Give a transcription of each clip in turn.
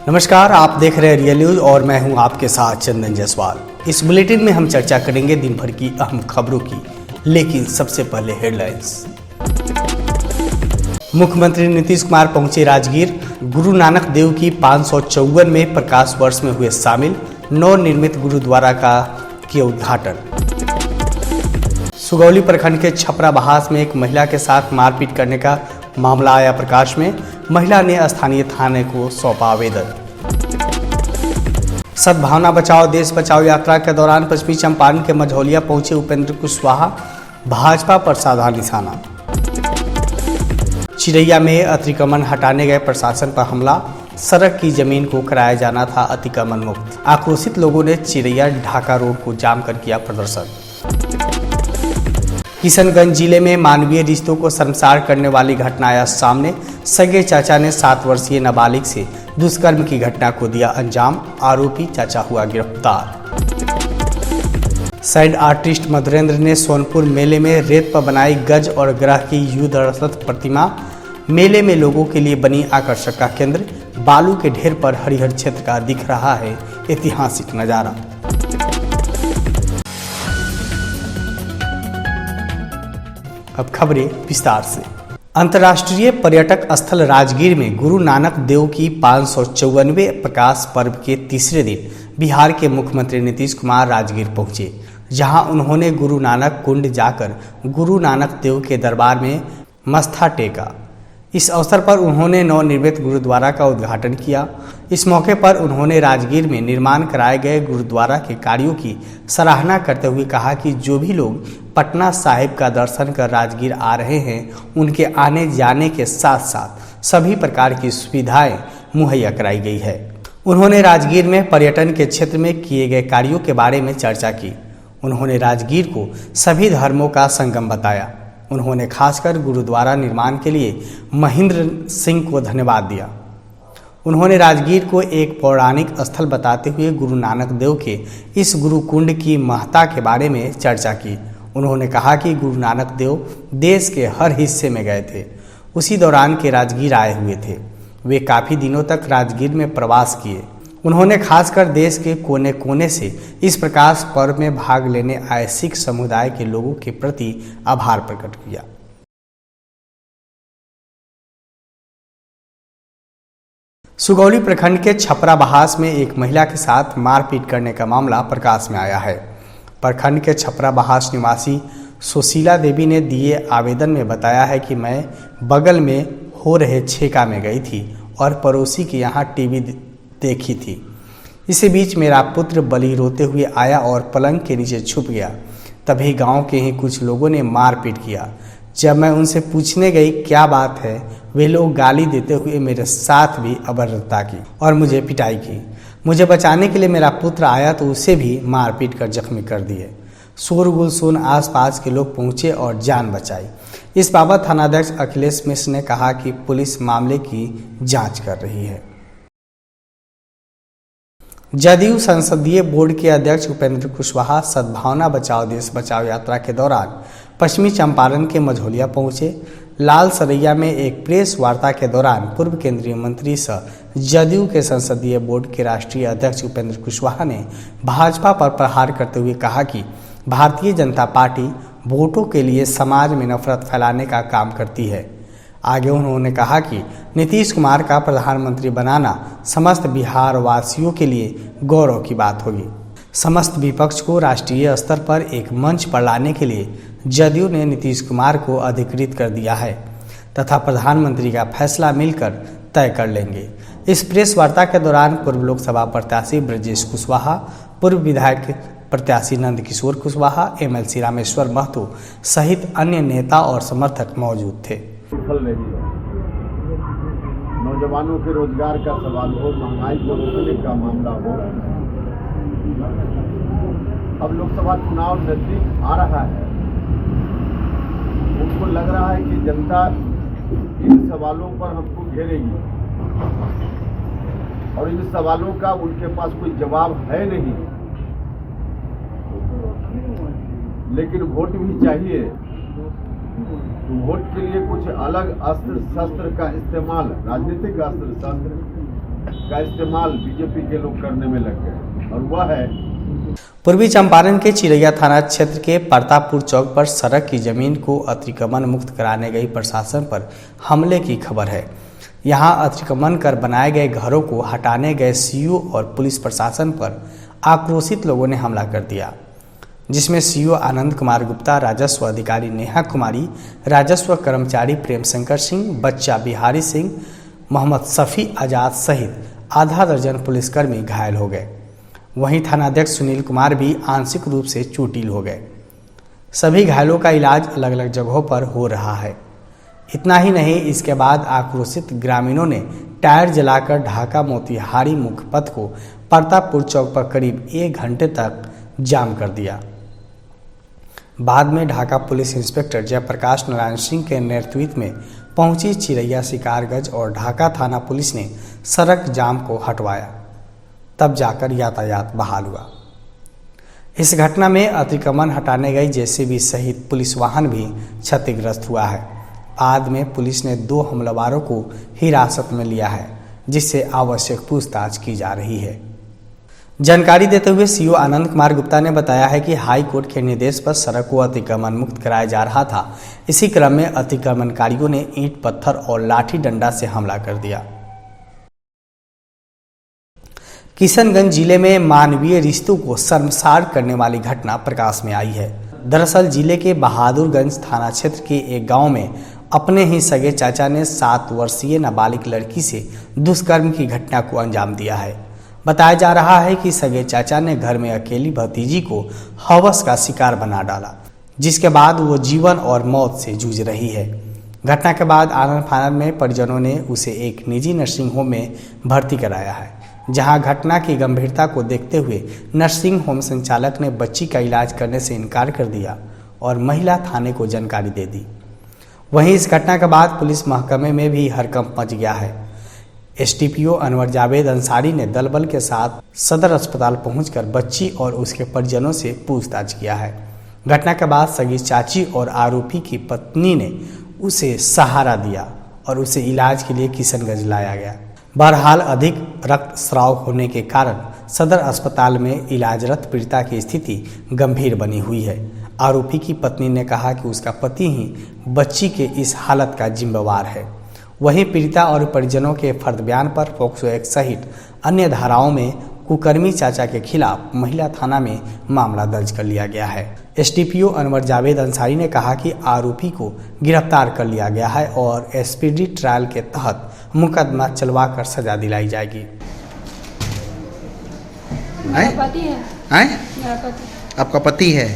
नमस्कार, आप देख रहे हैं रियल न्यूज और मैं हूं आपके साथ चंदन जायसवाल। इस बुलेटिन में हम चर्चा करेंगे दिन भर की अहम खबरों की, लेकिन सबसे पहले हेडलाइंस। मुख्यमंत्री नीतीश कुमार पहुंचे राजगीर। गुरु नानक देव की 554वें प्रकाश वर्ष में हुए शामिल। नवनिर्मित गुरुद्वारा का किया उद्घाटन। सुगौली प्रखंड के छपरा बहास में एक महिला के साथ मारपीट करने का मामला आया प्रकाश में। महिला ने स्थानीय थाने को सौंपा आवेदन। सद्भावना बचाओ देश बचाओ यात्रा के दौरान पश्चिमी चंपारण के मझौलिया पहुंचे उपेंद्र कुशवाहा। भाजपा पर साधा निशाना। चिरैया में अतिक्रमण हटाने गए प्रशासन पर हमला। सड़क की जमीन को कराया जाना था अतिक्रमण मुक्त। आक्रोशित लोगों ने चिरैया ढाका रोड को जाम कर किया प्रदर्शन। किशनगंज जिले में मानवीय रिश्तों को शर्मसार करने वाली घटना आया सामने। सगे चाचा ने 7 वर्षीय नाबालिग से दुष्कर्म की घटना को दिया अंजाम। आरोपी चाचा हुआ गिरफ्तार। सैंड आर्टिस्ट मधुरेंद्र ने सोनपुर मेले में रेत पर बनाई गज और ग्रह की युद्ध रथ प्रतिमा। मेले में लोगों के लिए बनी आकर्षक का केंद्र। बालू के ढेर पर हरिहर क्षेत्र का दिख रहा है ऐतिहासिक नजारा। अब खबरें विस्तार से। अंतर्राष्ट्रीय पर्यटक स्थल राजगीर में गुरु नानक देव की 554वें प्रकाश पर्व के तीसरे दिन बिहार के मुख्यमंत्री नीतीश कुमार राजगीर पहुंचे, जहां उन्होंने गुरु नानक कुंड जाकर गुरु नानक देव के दरबार में मत्था टेका। इस अवसर पर उन्होंने नवनिर्मित गुरुद्वारा का उद्घाटन किया। इस मौके पर उन्होंने राजगीर में निर्माण कराए गए गुरुद्वारा के कार्यों की सराहना करते हुए कहा कि जो भी लोग पटना साहिब का दर्शन कर राजगीर आ रहे हैं, उनके आने जाने के साथ साथ सभी प्रकार की सुविधाएं मुहैया कराई गई है। उन्होंने राजगीर में पर्यटन के क्षेत्र में किए गए कार्यों के बारे में चर्चा की। उन्होंने राजगीर को सभी धर्मों का संगम बताया। उन्होंने खासकर गुरुद्वारा निर्माण के लिए महेंद्र सिंह को धन्यवाद दिया। उन्होंने राजगीर को एक पौराणिक स्थल बताते हुए गुरु नानक देव के इस गुरुकुंड की महत्ता के बारे में चर्चा की। उन्होंने कहा कि गुरु नानक देव देश के हर हिस्से में गए थे, उसी दौरान के राजगीर आए हुए थे। वे काफ़ी दिनों तक राजगीर में प्रवास किए। उन्होंने खासकर देश के कोने कोने से इस प्रकाश पर्व में भाग लेने आए सिख समुदाय के लोगों के प्रति आभार प्रकट किया। सुगौली प्रखंड के छपरा बहास में एक महिला के साथ मारपीट करने का मामला प्रकाश में आया है। प्रखंड के छपरा बहास निवासी सुशीला देवी ने दिए आवेदन में बताया है कि मैं बगल में हो रहे छेका में गई थी और पड़ोसी के यहाँ टीवी देखी थी। इसी बीच मेरा पुत्र बलि रोते हुए आया और पलंग के नीचे छुप गया। तभी गांव के ही कुछ लोगों ने मारपीट किया। जब मैं उनसे पूछने गई क्या बात है, वे लोग गाली देते हुए मेरे साथ भी अभद्रता की और मुझे पिटाई की। मुझे बचाने के लिए मेरा पुत्र आया तो उसे भी मारपीट कर जख्मी कर दिए। शोरगुल सुन आसपास के लोग पहुंचे और जान बचाई। इस बाबत थानाध्यक्ष अखिलेश मिश्र ने कहा कि पुलिस मामले की जांच कर रही है। जदयू संसदीय बोर्ड के अध्यक्ष उपेंद्र कुशवाहा सद्भावना बचाओ देश बचाओ यात्रा के दौरान पश्चिमी चंपारण के मझौलिया पहुंचे। लाल सरैया में एक प्रेस वार्ता के दौरान पूर्व केंद्रीय मंत्री सह जदयू के संसदीय बोर्ड के राष्ट्रीय अध्यक्ष उपेंद्र कुशवाहा ने भाजपा पर प्रहार करते हुए कहा कि भारतीय जनता पार्टी वोटों के लिए समाज में नफरत फैलाने का काम करती है। आगे उन्होंने कहा कि नीतीश कुमार का प्रधानमंत्री बनाना समस्त बिहार वासियों के लिए गौरव की बात होगी। समस्त विपक्ष को राष्ट्रीय स्तर पर एक मंच पर लाने के लिए जदयू ने नीतीश कुमार को अधिकृत कर दिया है तथा प्रधानमंत्री का फैसला मिलकर तय कर लेंगे। इस प्रेस वार्ता के दौरान पूर्व लोकसभा प्रत्याशी ब्रजेश कुशवाहा, पूर्व विधायक प्रत्याशी नंद किशोर कुशवाहा, एमएलसी रामेश्वर महतो सहित अन्य नेता और समर्थक मौजूद थे। फल नहीं है। नौजवानों के रोजगार का सवाल हो, महंगाई को रोकने का मामला हो। अब लोकसभा चुनाव नजदीक आ रहा है, उनको लग रहा है कि जनता इन सवालों पर हमको घेरेगी और इन सवालों का उनके पास कोई जवाब है नहीं, लेकिन वोट भी चाहिए। तो वोट के लिए कुछ अलग अस्त्र शस्त्र का इस्तेमाल, राजनीतिक अस्त्र शस्त्र का इस्तेमाल बीजेपी के लोग करने में लग गए, और वह है पूर्वी चंपारण के चिरैया थाना क्षेत्र के प्रतापपुर चौक पर सड़क की जमीन को अतिक्रमण मुक्त कराने गई प्रशासन पर हमले की खबर है। यहां अतिक्रमण कर बनाए गए घरों को हटाने गए सीईओ और पुलिस प्रशासन पर आक्रोशित लोगों ने हमला कर दिया, जिसमें सीईओ आनंद कुमार गुप्ता, राजस्व अधिकारी नेहा कुमारी, राजस्व कर्मचारी प्रेम शंकर सिंह, बच्चा बिहारी सिंह, मोहम्मद शफी आजाद सहित आधा दर्जन पुलिसकर्मी घायल हो गए। वहीं थानाध्यक्ष सुनील कुमार भी आंशिक रूप से चोटिल हो गए। सभी घायलों का इलाज अलग अलग जगहों पर हो रहा है। इतना ही नहीं, इसके बाद आक्रोशित ग्रामीणों ने टायर जलाकर ढाका मोतिहारी मुख्य पथ को प्रतापपुर चौक पर करीब 1 घंटे तक जाम कर दिया। बाद में ढाका पुलिस इंस्पेक्टर जयप्रकाश नारायण सिंह के नेतृत्व में पहुंची चिरैया शिकारगंज और ढाका थाना पुलिस ने सड़क जाम को हटवाया, तब जाकर यातायात बहाल हुआ। इस घटना में अतिक्रमण हटाने गई जेसीबी सहित पुलिस वाहन भी क्षतिग्रस्त हुआ है। बाद में पुलिस ने 2 हमलावरों को हिरासत में लिया है, जिससे आवश्यक पूछताछ की जा रही है। जानकारी देते हुए सीईओ आनंद कुमार गुप्ता ने बताया है कि हाई कोर्ट के निर्देश पर सड़क को अतिक्रमण मुक्त कराया जा रहा था। इसी क्रम में अतिक्रमणकारियों ने ईंट पत्थर और लाठी डंडा से हमला कर दिया। किशनगंज जिले में मानवीय रिश्तों को शर्मसार करने वाली घटना प्रकाश में आई है। दरअसल जिले के बहादुरगंज थाना क्षेत्र के एक गांव में अपने ही सगे चाचा ने 7 वर्षीय नाबालिग लड़की से दुष्कर्म की घटना को अंजाम दिया है। बताया जा रहा है कि सगे चाचा ने घर में अकेली भतीजी को हवस का शिकार बना डाला, जिसके बाद वो जीवन और मौत से जूझ रही है। घटना के बाद आनन फानन में परिजनों ने उसे एक निजी नर्सिंग होम में भर्ती कराया है, जहां घटना की गंभीरता को देखते हुए नर्सिंग होम संचालक ने बच्ची का इलाज करने से इनकार कर दिया और महिला थाने को जानकारी दे दी। वहीं इस घटना के बाद पुलिस महकमे में भी हड़कंप मच गया है। एसडीपीओ अनवर जावेद अंसारी ने दलबल के साथ सदर अस्पताल पहुंचकर बच्ची और उसके परिजनों से पूछताछ किया है। घटना के बाद सगी चाची और आरोपी की पत्नी ने उसे सहारा दिया और उसे इलाज के लिए किशनगंज लाया गया। बहरहाल अधिक रक्तस्राव होने के कारण सदर अस्पताल में इलाजरत पीड़िता की स्थिति गंभीर बनी हुई है। आरोपी की पत्नी ने कहा कि उसका पति ही बच्ची के इस हालत का जिम्मेवार है। वहीं पीड़िता और परिजनों के फर्द बयान पर पोक्सो एक्ट सहित अन्य धाराओं में कुकर्मी चाचा के खिलाफ महिला थाना में मामला दर्ज कर लिया गया है। एसडीपीओ अनवर जावेद अंसारी ने कहा कि आरोपी को गिरफ्तार कर लिया गया है और स्पीडी ट्रायल के तहत मुकदमा चलवाकर सजा दिलाई जाएगी। पति है। मेरा पति। आपका पति है?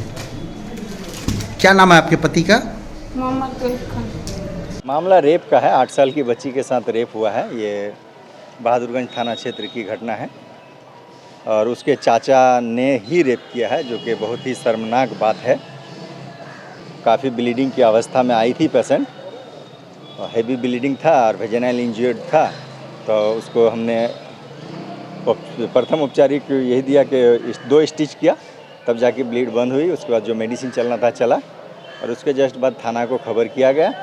क्या नाम है आपके पति का? मोहम्मद तोहिब खान। मामला रेप का है। 8 साल की बच्ची के साथ रेप हुआ है। ये बहादुरगंज थाना क्षेत्र की घटना है और उसके चाचा ने ही रेप किया है, जो कि बहुत ही शर्मनाक बात है। काफ़ी ब्लीडिंग की अवस्था में आई थी पेशेंट, हेवी ब्लीडिंग था और वेजिनल इंजर्ड था। तो उसको हमने प्रथम उपचारिक यही दिया कि 2 स्टिच किया, तब जाके ब्लीड बंद हुई। उसके बाद जो मेडिसिन चलना था चला और उसके जस्ट बाद थाना को खबर किया गया।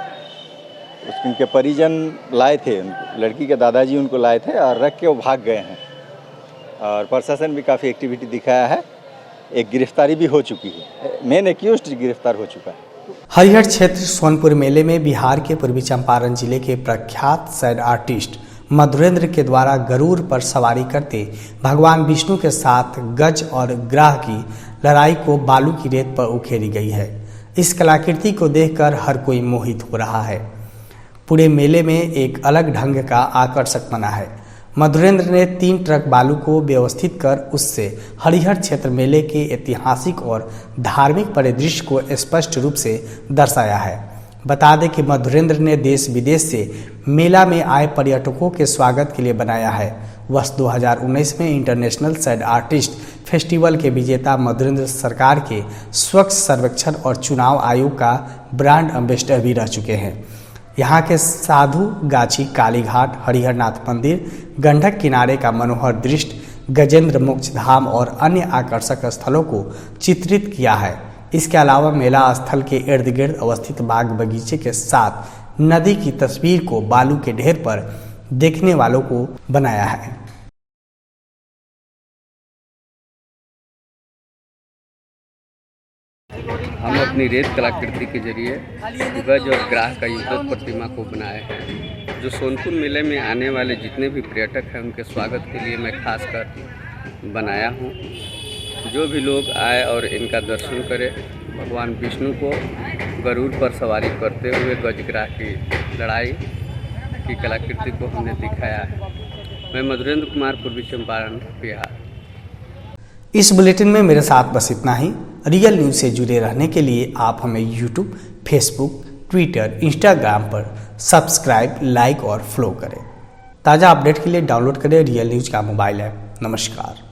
उनके परिजन लाए थे, लड़की के दादाजी उनको लाए थे और रख के वो भाग गए हैं और प्रशासन भी काफ़ी एक्टिविटी दिखाया है। एक गिरफ्तारी भी हो चुकी है, मेन एक्यूज्ड गिरफ्तार हो चुका है। हरिहर क्षेत्र सोनपुर मेले में बिहार के पूर्वी चंपारण जिले के प्रख्यात सैड आर्टिस्ट मधुरेंद्र के द्वारा गरुड़ पर सवारी करते भगवान विष्णु के साथ गज और ग्राह की लड़ाई को बालू की रेत पर उकेरी गई है। इस कलाकृति को देखकर हर कोई मोहित हो रहा है। पूरे मेले में एक अलग ढंग का आकर्षक बना है। मधुरेंद्र ने 3 ट्रक बालू को व्यवस्थित कर उससे हरिहर क्षेत्र मेले के ऐतिहासिक और धार्मिक परिदृश्य को स्पष्ट रूप से दर्शाया है। बता दें कि मधुरेंद्र ने देश विदेश से मेला में आए पर्यटकों के स्वागत के लिए बनाया है। वर्ष 2019 में इंटरनेशनल सैड आर्टिस्ट फेस्टिवल के विजेता मधुरेंद्र सरकार के स्वच्छ सर्वेक्षण और चुनाव आयोग का ब्रांड एम्बेसडर भी रह चुके हैं। यहाँ के साधु गाछी, कालीघाट, हरिहरनाथ मंदिर, गंडक किनारे का मनोहर दृश्य, गजेंद्र मोक्ष धाम और अन्य आकर्षक स्थलों को चित्रित किया है। इसके अलावा मेला स्थल के इर्द गिर्द अवस्थित बाग बगीचे के साथ नदी की तस्वीर को बालू के ढेर पर देखने वालों को बनाया है। हम अपनी रेत कलाकृति के जरिए गज और ग्राह का युद्धक प्रतिमा को बनाए हैं। जो सोनपुर मेले में आने वाले जितने भी पर्यटक हैं उनके स्वागत के लिए मैं खासकर बनाया हूँ। जो भी लोग आए और इनका दर्शन करें, भगवान विष्णु को गरुड़ पर सवारी करते हुए गजग्राह की लड़ाई की कलाकृति को हमने दिखाया है। मैं मधुरेंद्र कुमार, पूर्वी चंपारण, बिहार। इस बुलेटिन में मेरे साथ बस इतना ही। रियल न्यूज़ से जुड़े रहने के लिए आप हमें यूट्यूब, फेसबुक, ट्विटर, इंस्टाग्राम पर सब्सक्राइब, लाइक और फॉलो करें। ताज़ा अपडेट के लिए डाउनलोड करें रियल न्यूज़ का मोबाइल ऐप। नमस्कार।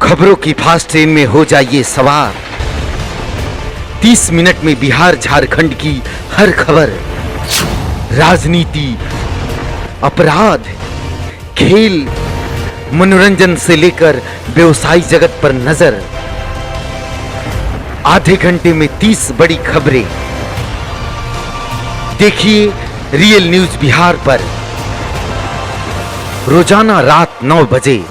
खबरों की फास्ट ट्रेन में हो जाइए सवार। 30 मिनट में बिहार झारखंड की हर खबर, राजनीति, अपराध, खेल, मनोरंजन से लेकर व्यवसायी जगत पर नजर। आधे घंटे में 30 बड़ी खबरें। देखिए रियल न्यूज बिहार पर रोजाना रात 9 बजे।